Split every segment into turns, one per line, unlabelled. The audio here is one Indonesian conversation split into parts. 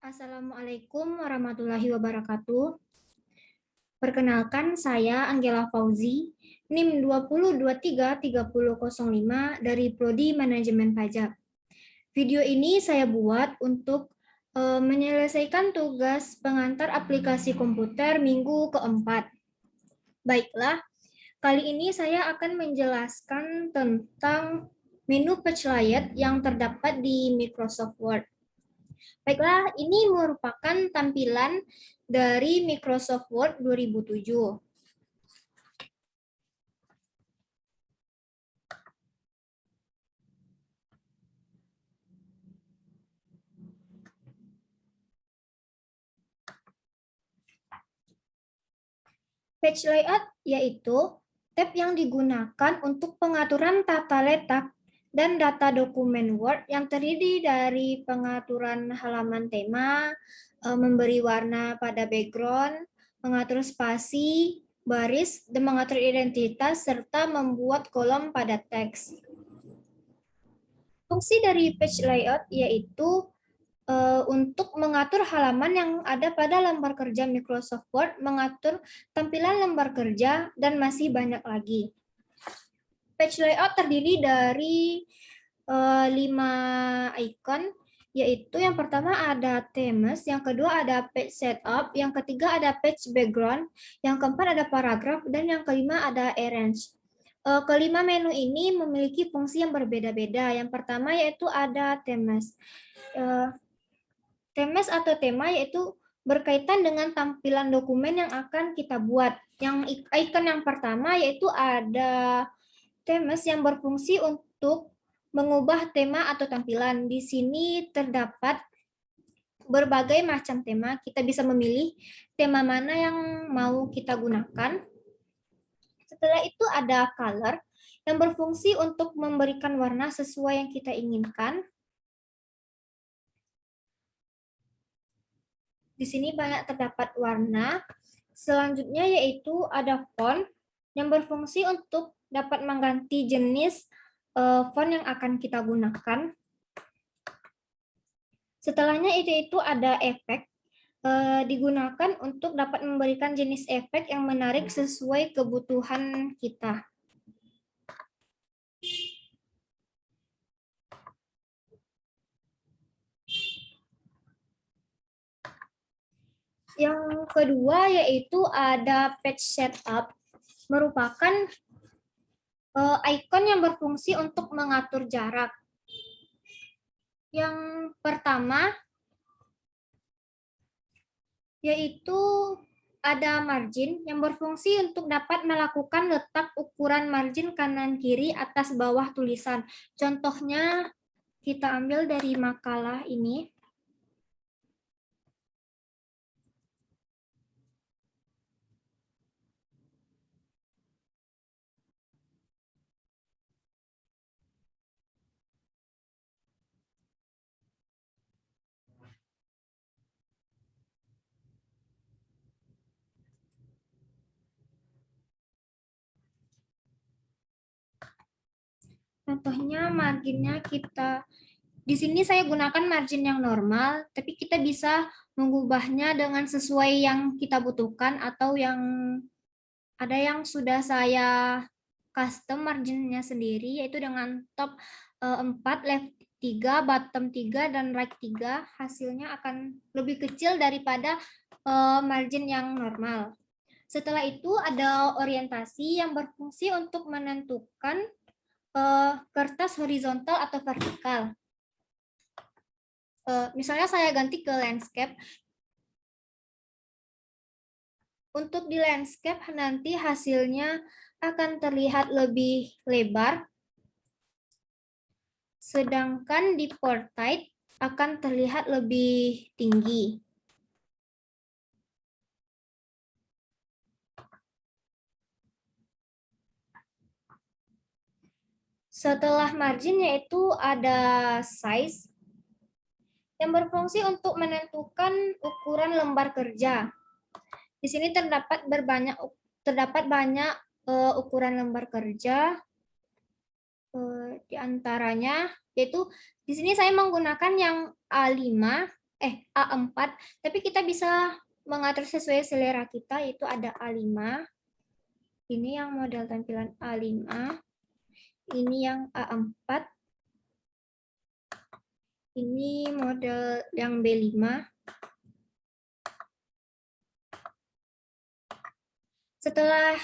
Assalamualaikum warahmatullahi wabarakatuh. Perkenalkan, saya Angela Fauzi, NIM 20233005 dari Prodi Manajemen Pajak. Video ini saya buat untuk menyelesaikan tugas pengantar aplikasi komputer minggu keempat. Baiklah, kali ini saya akan menjelaskan tentang menu page layout yang terdapat di Microsoft Word. Baiklah, ini merupakan tampilan dari Microsoft Word 2007. Page layout yaitu tab yang digunakan untuk pengaturan tata letak dan data dokumen Word yang terdiri dari pengaturan halaman tema, memberi warna pada background, mengatur spasi, baris, dan mengatur identitas, serta membuat kolom pada teks. Fungsi dari page layout yaitu untuk mengatur halaman yang ada pada lembar kerja Microsoft Word, mengatur tampilan lembar kerja, dan masih banyak lagi. Page layout terdiri dari 5 icon, yaitu yang pertama ada themes, yang kedua ada page setup, yang ketiga ada page background, yang keempat ada paragraph, dan yang kelima ada arrange. Kelima menu ini memiliki fungsi yang berbeda-beda. Yang pertama yaitu ada themes. Themes atau tema yaitu berkaitan dengan tampilan dokumen yang akan kita buat. Yang icon yang pertama yaitu ada themes yang berfungsi untuk mengubah tema atau tampilan. Di sini terdapat berbagai macam tema. Kita bisa memilih tema mana yang mau kita gunakan. Setelah itu ada color yang berfungsi untuk memberikan warna sesuai yang kita inginkan. Di sini banyak terdapat warna. Selanjutnya yaitu ada font yang berfungsi untuk dapat mengganti jenis font yang akan kita gunakan. Setelahnya itu ada efek, digunakan untuk dapat memberikan jenis efek yang menarik sesuai kebutuhan kita. Yang kedua yaitu ada page setup, merupakan icon yang berfungsi untuk mengatur jarak. Yang pertama yaitu ada margin yang berfungsi untuk dapat melakukan letak ukuran margin kanan kiri atas bawah tulisan. Contohnya kita ambil dari makalah ini. Contohnya marginnya kita, di sini saya gunakan margin yang normal, tapi kita bisa mengubahnya dengan sesuai yang kita butuhkan atau yang ada yang sudah saya custom marginnya sendiri, yaitu dengan top 4, left 3, bottom 3, dan right 3, hasilnya akan lebih kecil daripada margin yang normal. Setelah itu ada orientasi yang berfungsi untuk menentukan kertas horizontal atau vertikal. Misalnya saya ganti ke landscape. Untuk di landscape nanti hasilnya akan terlihat lebih lebar, sedangkan di portrait akan terlihat lebih tinggi. Setelah margin yaitu ada size yang berfungsi untuk menentukan ukuran lembar kerja. Di sini terdapat banyak ukuran lembar kerja, di antaranya yaitu di sini saya menggunakan yang A5, A4, tapi kita bisa mengatur sesuai selera kita, itu ada A5. Ini yang model tampilan A5. Ini yang A4. Ini model yang B5. Setelah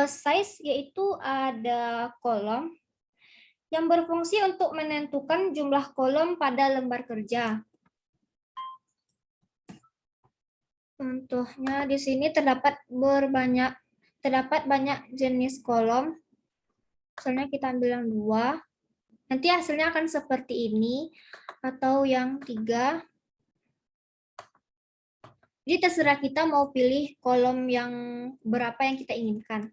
size, yaitu ada kolom yang berfungsi untuk menentukan jumlah kolom pada lembar kerja. Contohnya di sini terdapat banyak jenis kolom. Misalnya kita ambil yang 2. Nanti hasilnya akan seperti ini atau yang 3. Jadi terserah kita mau pilih kolom yang berapa yang kita inginkan.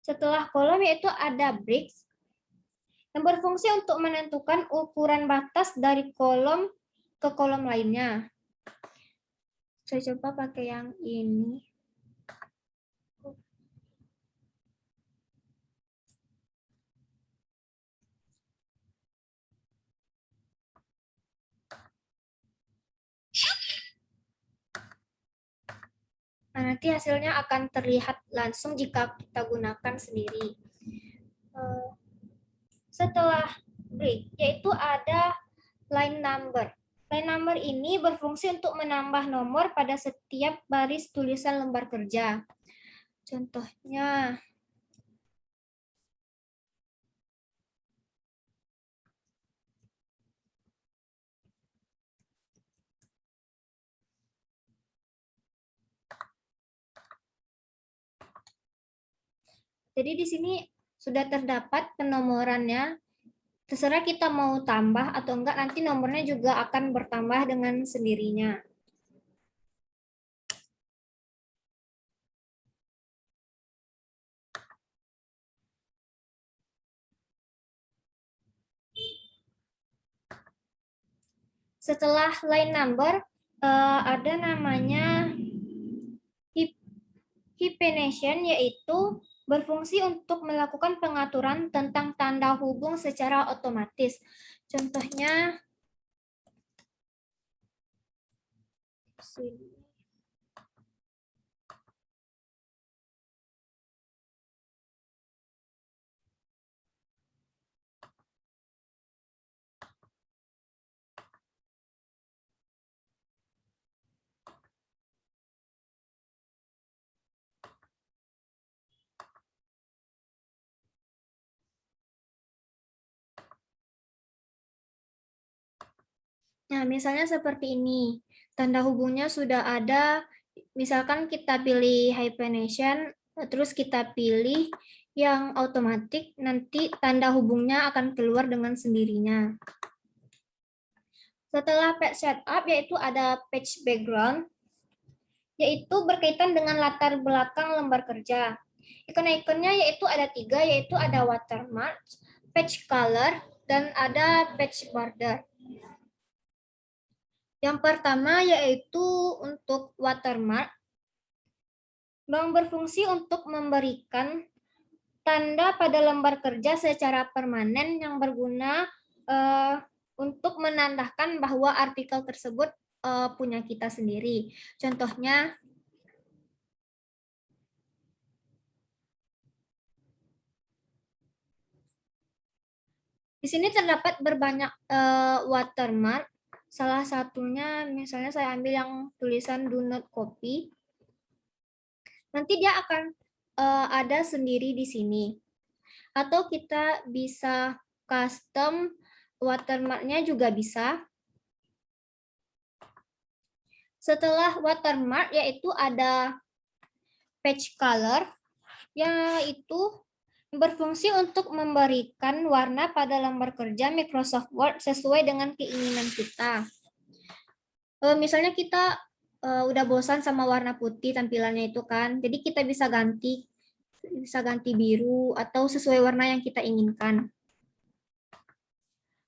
Setelah kolom yaitu ada bricks yang berfungsi untuk menentukan ukuran batas dari kolom ke kolom lainnya. Saya coba pakai yang ini. Nah, nanti hasilnya akan terlihat langsung jika kita gunakan sendiri. Setelah brick, yaitu ada line number. Line number ini berfungsi untuk menambah nomor pada setiap baris tulisan lembar kerja. Contohnya, jadi di sini sudah terdapat penomorannya. Terserah kita mau tambah atau enggak, nanti nomornya juga akan bertambah dengan sendirinya. Setelah line number, ada namanya hyphenation, yaitu berfungsi untuk melakukan pengaturan tentang tanda hubung secara otomatis. Contohnya, nah, misalnya seperti ini. Tanda hubungnya sudah ada. Misalkan kita pilih hyphenation, terus kita pilih yang otomatis, nanti tanda hubungnya akan keluar dengan sendirinya. Setelah page setup, yaitu ada page background, yaitu berkaitan dengan latar belakang lembar kerja. Ikon-ikonnya yaitu ada 3, yaitu ada watermark, page color, dan ada page border. Yang pertama yaitu untuk watermark, yang berfungsi untuk memberikan tanda pada lembar kerja secara permanen yang berguna untuk menandakan bahwa artikel tersebut punya kita sendiri. Contohnya, di sini terdapat berbanyak watermark. Salah satunya misalnya saya ambil yang tulisan do not copy. Nanti dia akan ada sendiri di sini. Atau kita bisa custom watermark-nya juga bisa. Setelah watermark yaitu ada page color, yaitu berfungsi untuk memberikan warna pada lembar kerja Microsoft Word sesuai dengan keinginan kita. Misalnya kita udah bosan sama warna putih tampilannya itu kan, jadi kita bisa ganti biru atau sesuai warna yang kita inginkan.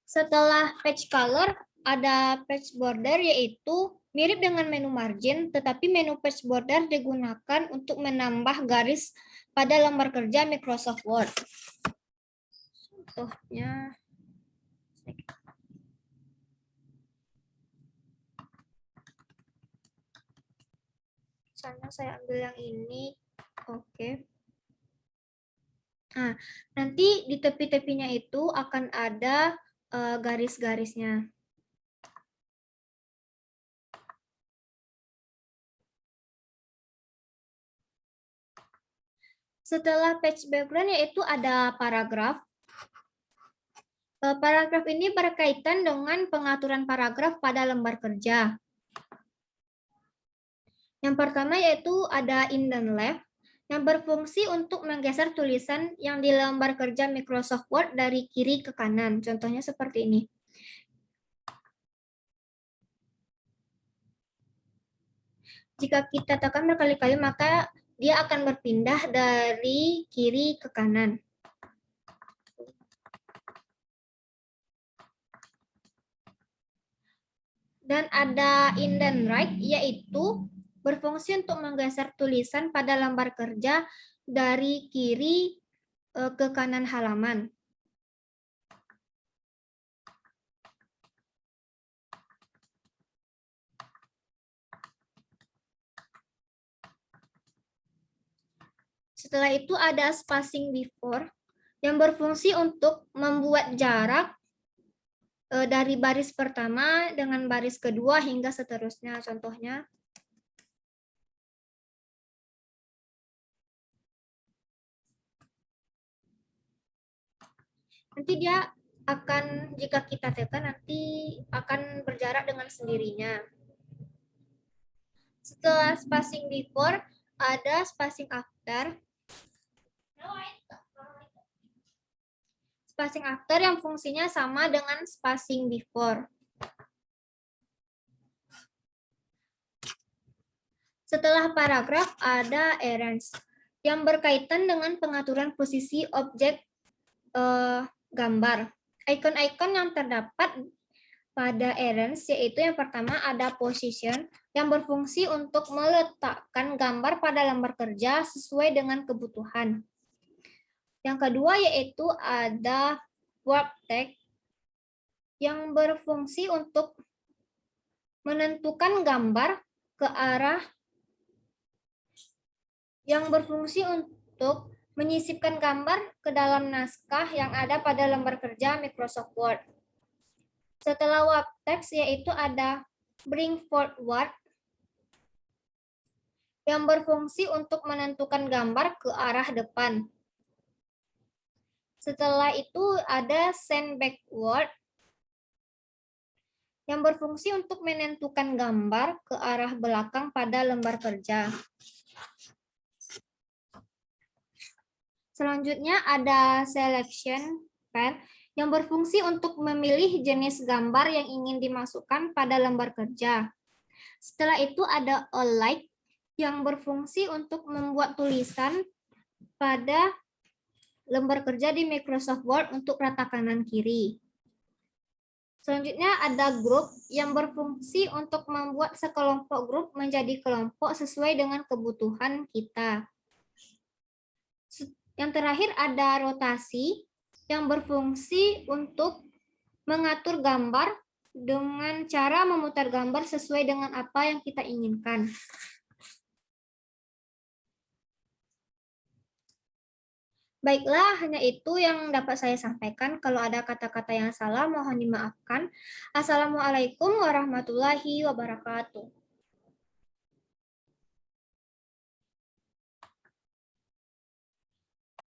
Setelah page color, ada page border, yaitu mirip dengan menu margin, tetapi menu page border digunakan untuk menambah garis pada lembar kerja Microsoft Word. contohnya. Misalnya saya ambil yang ini. Oke. Nah, nanti di tepi-tepinya itu akan ada garis-garisnya. Setelah page background yaitu ada paragraf. Paragraf ini berkaitan dengan pengaturan paragraf pada lembar kerja. Yang pertama yaitu ada in dan left, yang berfungsi untuk menggeser tulisan yang di lembar kerja Microsoft Word dari kiri ke kanan. Contohnya seperti ini. Jika kita tekan berkali-kali, maka dia akan berpindah dari kiri ke kanan. Dan ada in dan right, yaitu berfungsi untuk menggeser tulisan pada lembar kerja dari kiri ke kanan halaman. Setelah itu ada spacing before, yang berfungsi untuk membuat jarak dari baris pertama dengan baris kedua hingga seterusnya. Contohnya, nanti dia akan, jika kita tekan, nanti akan berjarak dengan sendirinya. Setelah spacing before, ada spacing after. Spacing after yang fungsinya sama dengan spacing before. Setelah paragraf ada arrange yang berkaitan dengan pengaturan posisi objek gambar. Icon-icon yang terdapat pada arrange yaitu yang pertama ada position yang berfungsi untuk meletakkan gambar pada lembar kerja sesuai dengan kebutuhan. Yang kedua yaitu ada work text yang berfungsi untuk menentukan gambar ke arah menyisipkan gambar ke dalam naskah yang ada pada lembar kerja Microsoft Word. Setelah work text yaitu ada bring forward yang berfungsi untuk menentukan gambar ke arah depan. Setelah itu ada send backward yang berfungsi untuk menentukan gambar ke arah belakang pada lembar kerja. Selanjutnya ada selection pen yang berfungsi untuk memilih jenis gambar yang ingin dimasukkan pada lembar kerja. Setelah itu ada align yang berfungsi untuk membuat tulisan pada lembar kerja di Microsoft Word untuk rata kanan kiri. Selanjutnya ada group yang berfungsi untuk membuat sekelompok grup menjadi kelompok sesuai dengan kebutuhan kita. Yang terakhir ada rotasi yang berfungsi untuk mengatur gambar dengan cara memutar gambar sesuai dengan apa yang kita inginkan. Baiklah, hanya itu yang dapat saya sampaikan. Kalau ada kata-kata yang salah, mohon dimaafkan. Assalamualaikum warahmatullahi wabarakatuh.